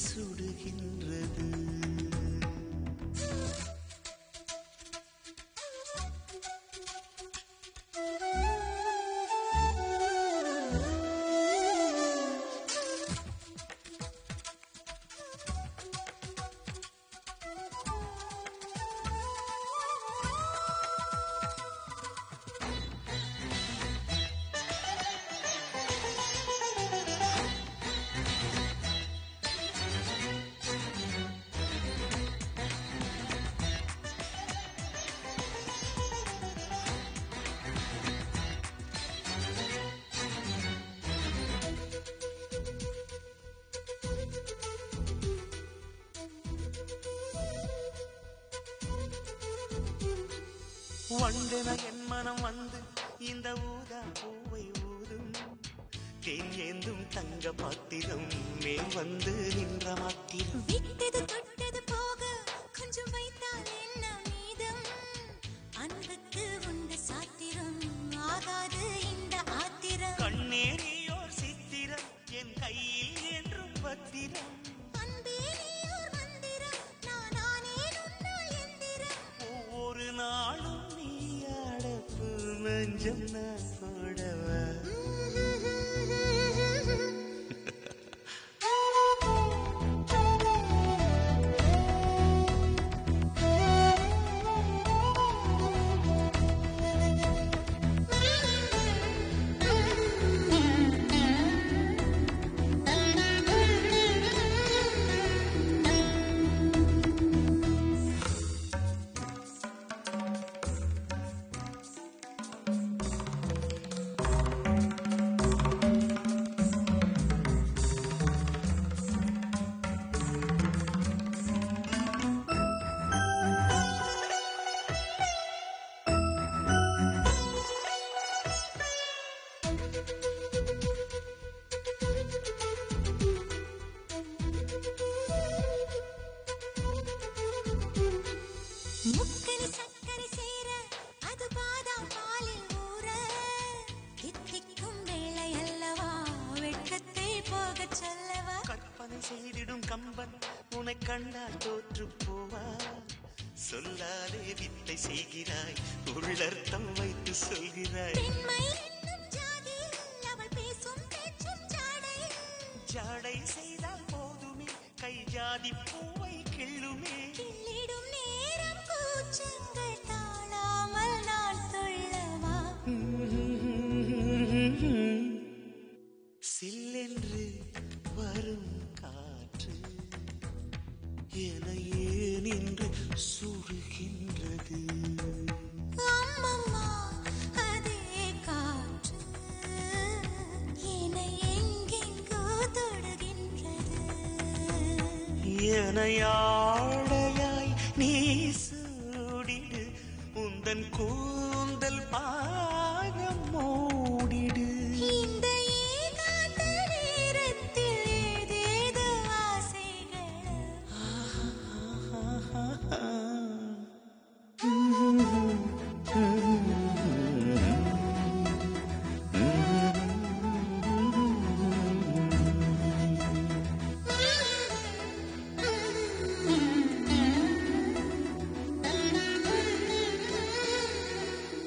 சுடுகின்றது. வண்டென என் மனம் வந்து இந்த ஊதா பூவை ஊதும், தேன் ஏந்தும் தங்க பாத்திரம் மேல் வந்து நின்ற மாத்திரம். விட்டது தொட்டது போக கொஞ்சம் வைத்தால் என்ன மீதம், அன்புக்கு உண்டு சாத்திரம் ஆகாது இந்த ஆத்திரம். கண்ணேறியோர் சித்திரம் என் கையில் என்றும் பத்திரம், அன்பே நீயோர் மந்திரம் நானே உன்னால் எந்திரம். ஒவ்வொரு நாளும் நீயாடப்பு மஞ்சம் நான் போடவா. முக்கனி சக்கரை சேர அது பாதாம் பாலில் ஊற, தித்திக்கும் வேளை அல்லவா வெட்கத்தை போகச் சொல்லவா. கற்பனை செய்திடும் கம்பன் உன்னை கண்டால் தோற்று போவா. சொல்லாதே வித்தை செய்கிறாய், உள்ளர்த்தம் வைத்து சொல்கிறாய். பெண்மை என்னும் ஜாதியில் அவள் பேசும் பேச்சும் ஜாடை, ஜாடை செய்தால் போதுமே கை ஜாதி பூவை கிள்ளுமே. கிள்ளிடும் நேரம் கூச்சங்கள் தாழாமல் நான் சொல்லவா. சில்லென்று வரும் காற்று எனையே நின்று சுடுகின்றது. அம்மம்மா அதே காற்று என்னை எங்கெங்கோ தொடுகின்றது. எனையா